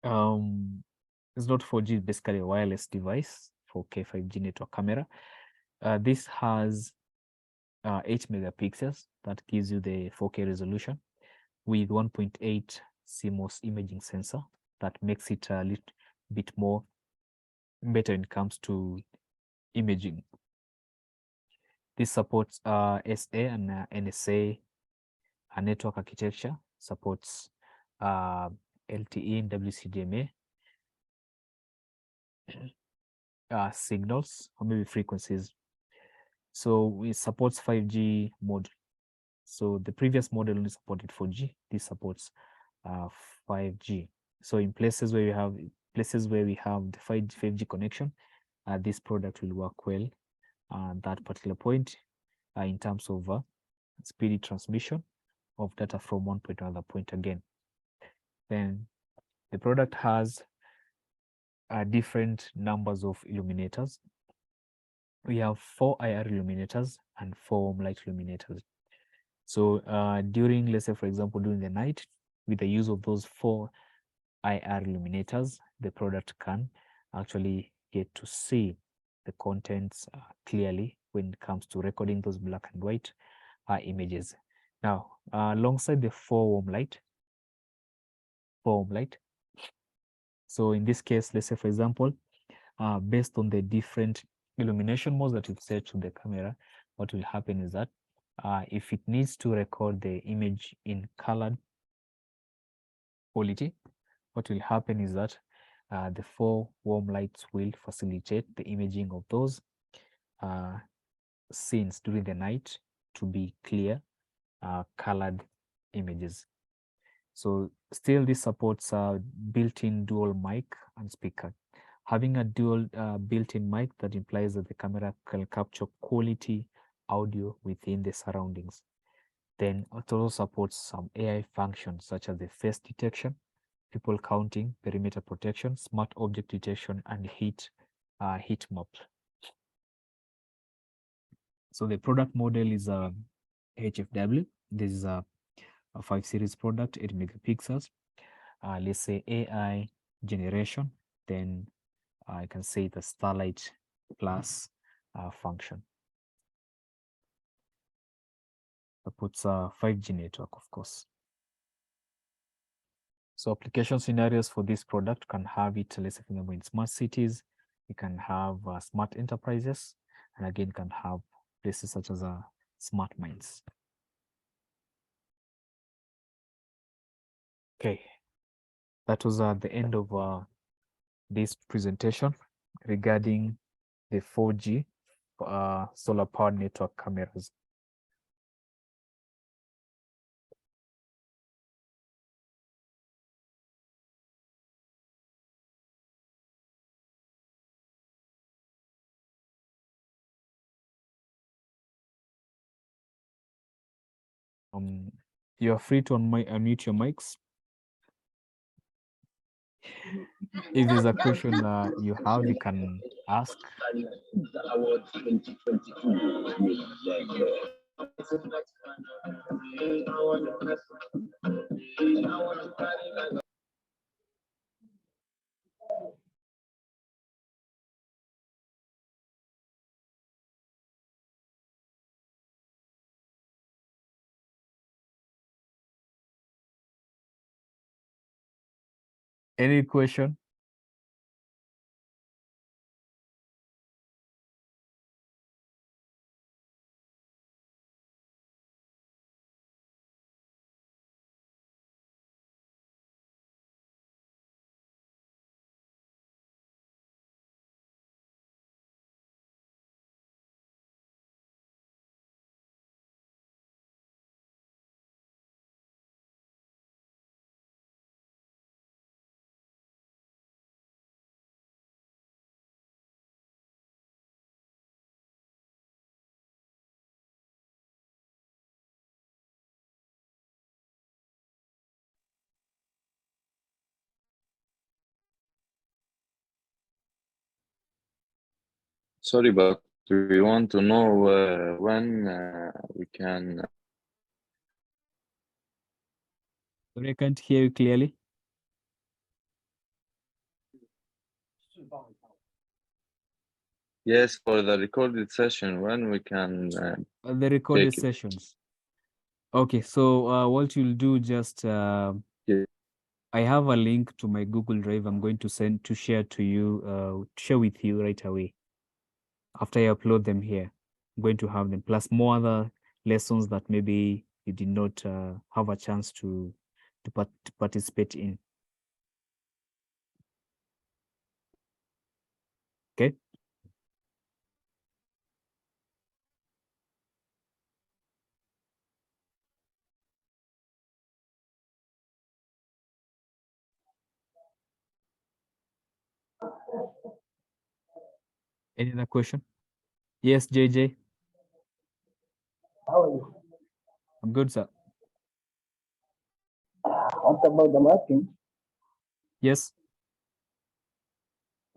is not 4G, it's basically a wireless device for 5G network camera. This has 8 megapixels that gives you the 4K resolution with 1.8 CMOS imaging sensor that makes it a little bit more better when it comes to imaging. This supports SA and NSA network architecture, supports LTE and WCDMA signals or maybe frequencies. So it supports 5G mode. So the previous model only supported 4G. This supports 5G. So in places where we have the 5G connection, this product will work well at that particular point in terms of speedy transmission of data from one point to another point again. Then the product has different numbers of illuminators. We have 4 IR illuminators and 4 light illuminators. So during, let's say, for example, during the night, with the use of those 4 IR illuminators, the product can actually get to see the contents clearly when it comes to recording those black and white images. Now, alongside the 4 warm light, so in this case, let's say, for example, based on the different illumination modes that you've set to the camera, what will happen is that if it needs to record the image in colored quality, what will happen is that the 4 warm lights will facilitate the imaging of those scenes during the night to be clear, colored images. So still this supports built-in dual mic and speaker. Having a dual built-in mic, that implies that the camera can capture quality audio within the surroundings. Then it also supports some AI functions such as the face detection, people counting, perimeter protection, smart object detection, and heat map. So the product model is a HFW. This is a 5 series product, 8 megapixels. Let's say AI generation, then I can say the Starlight Plus function. Supports a 5G network, of course. So application scenarios for this product can have it, let's say, in smart cities. You can have smart enterprises, and again, can have places such as smart mines. Okay, that was the end of this presentation regarding the 4G solar powered network cameras. You are free to unmute your mics. If there's a question you have, you can ask. Any question? Sorry, but we want to know when we can. Sorry, I can't hear you clearly. Yes, for the recorded session, when we can The recorded take it. sessions. Okay, so what you'll do, just Yeah. I have a link to my Google Drive. I'm going to share to you, share with you right away. After I upload them here, I'm going to have them, plus more other lessons that maybe you did not have a chance to participate in. Okay. Any other question? Yes, JJ. How are you? I'm good, sir. What about the marking? Yes.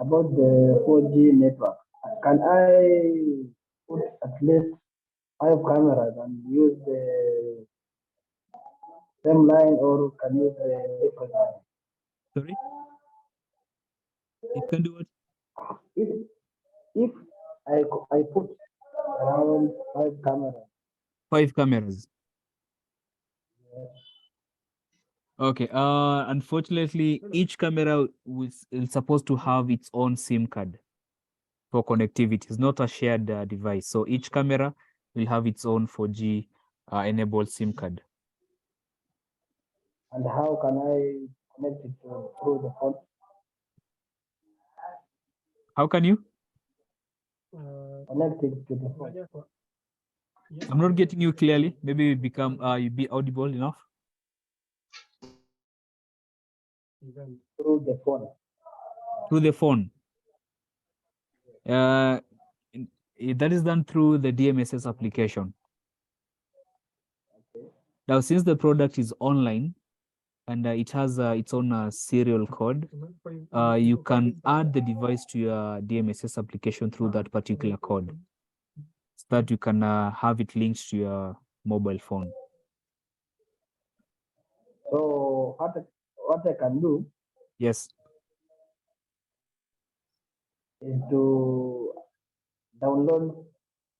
About the 4G network? Can I put at least 5 cameras and use the same line, or can use the different line? Sorry. It can do it. If if I put around 5 cameras. 5 cameras. Okay. Unfortunately, each camera is supposed to have its own SIM card for connectivity. It's not a shared device. So each camera will have its own 4G enabled SIM card. And how can I connect it through the phone? How can you? Connect it to the phone I'm not getting you clearly. Maybe you become you be audible enough. through the phone. Through the phone. That is done through the DMSS application. Now, since the product is online and it has its own serial code, you can add the device to your DMSS application through that particular code, so that you can have it linked to your mobile phone. So what I can do Yes. is to download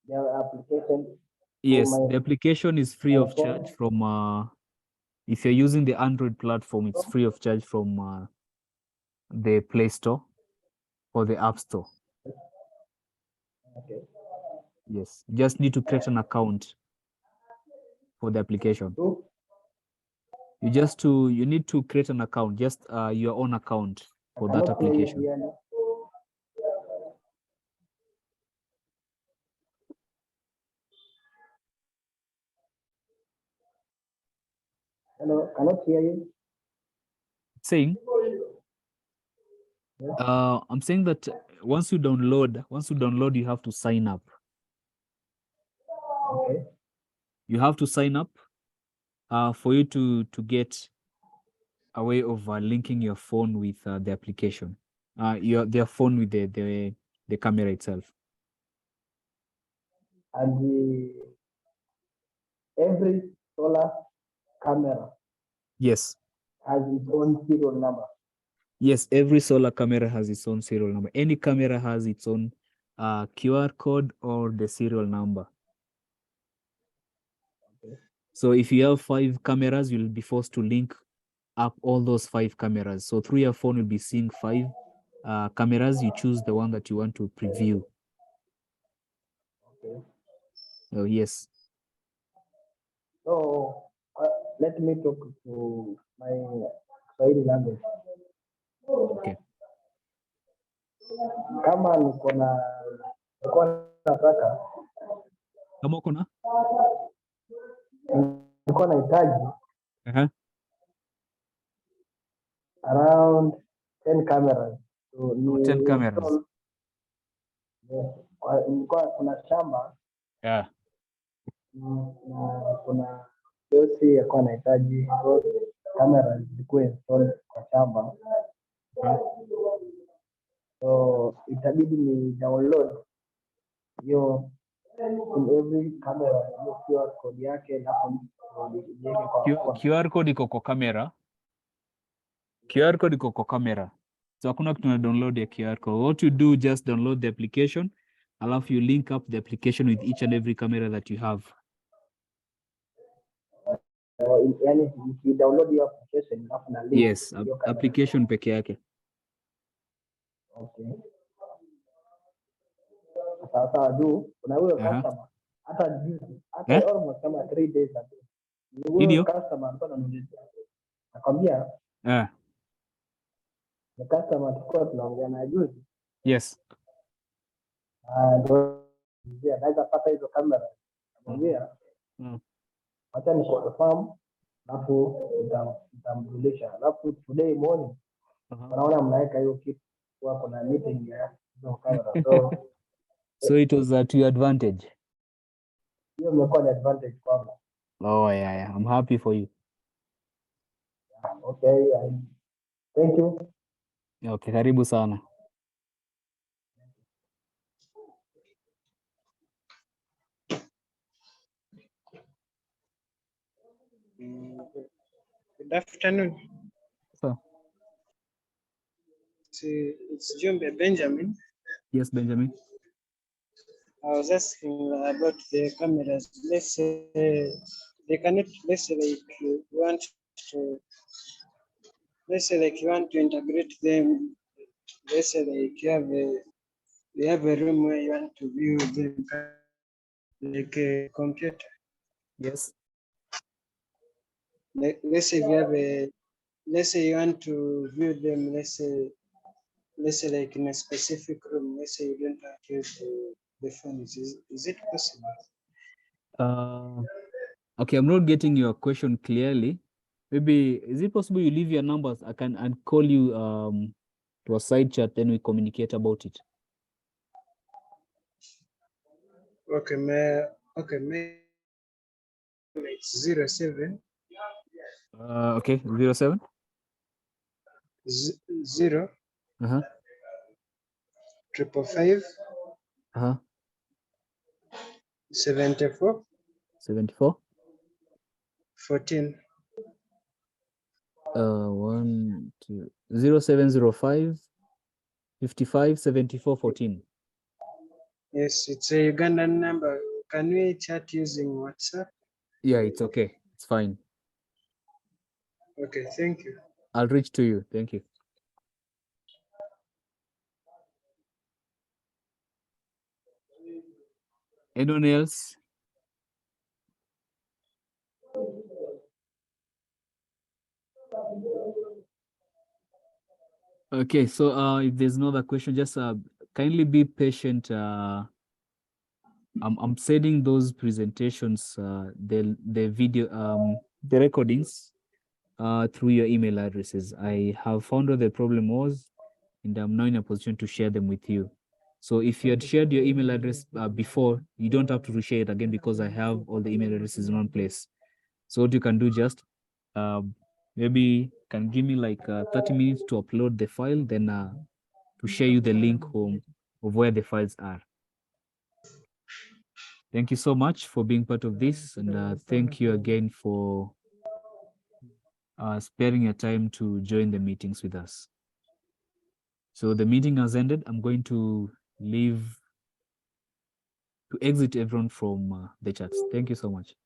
their application. Yes, my the application is free of charge from if you're using the Android platform, it's free of charge from the Play Store or the App Store. Okay. Yes, you just need to create an account for the application. You need to create an account, just your own account for that application. Hello, cannot hear you. Saying, I'm saying that once you download, you have to sign up. Okay. You have to sign up for you to get a way of linking your phone with the application, their phone with the camera itself. And every solar camera Yes. has its own serial number. Yes, every solar camera has its own serial number. Any camera has its own QR code or the serial number. Okay. So if you have 5 cameras, you'll be forced to link up all those 5 cameras. So through your phone, you'll be seeing 5 cameras. You choose the one that you want to preview. Okay. Oh, yes. So let me talk to my Swahili language. Okay. Kama nilikuwa nataka, Kama uko na? nilikuwa nahitaji Uh-huh. around 10 cameras. So 10 cameras. Nilikuwa kuna shamba. Yeah. Na kuna dosi yakuwa anahitaji kamera zilikuwa installed kwa shamba. So itabidi ni download hiyo in every camera hiyo QR code yake, alafu niweke kwa phone. QR code iko kwa kamera. QR code iko kwa kamera. So hakuna kitu na download ya QR code. What you do, just download the application, alafu you link up the application with each and every camera that you have. Yani nikidownload hiyo application alafu na link Yes, hiyo camera. application peke yake. Okay. Sasa juu kuna huyo Aha. customer hata juzi hata Eh? almost kama 3 days ago. Huyo Video? customer alikuwa ananiuliza. Nakwambia the customer tulikuwa tunaongea na juzi. Yes. Ndio naweza pata hizo kamera. Nakwambia acha ni confirm alafu nitamrudisha. Alafu today morning naona mnaweka hiyo kitu kwa kuna meeting ya hizo kamera. So it was to your advantage. Hiyo imekuwa ni advantage kwangu. Oh yeah. I'm happy for you. Okay, thank you. Okay, karibu sana. Good afternoon. So. It's Jumbe Benjamin. Yes, Benjamin. I was asking about the cameras. Let's say they cannot. Let's say like you want to integrate them. Let's say like you have a room where you want to view them like a computer. Yes. Let's say let's say you want to view them. Let's say like in a specific room. Let's say you don't want to use the phones. Is it possible? Okay, I'm not getting your question clearly. Maybe is it possible you leave your numbers? I can call you to a side chat, then we communicate about it. Okay, it's 07. Okay, 07. 0 555 74 74. 14. 0705 55 74 14. Yes, it's a Ugandan number. Can we chat using WhatsApp? Yeah, it's okay. It's fine. Okay, thank you. I'll reach to you. Thank you. Anyone else? Okay, so if there's no other question, just kindly be patient. I'm sending those presentations, the video, the recordings, through your email addresses. I have found what the problem was, and I'm now in a position to share them with you. So if you had shared your email address before, you don't have to reshare it again because I have all the email addresses in one place. So what you can do, just maybe can give me like 30 minutes to upload the file, then to share you the link home of where the files are. Thank you so much for being part of this, and thank you again for sparing your time to join the meetings with us. So the meeting has ended. I'm going to exit everyone from the chats. Thank you so much.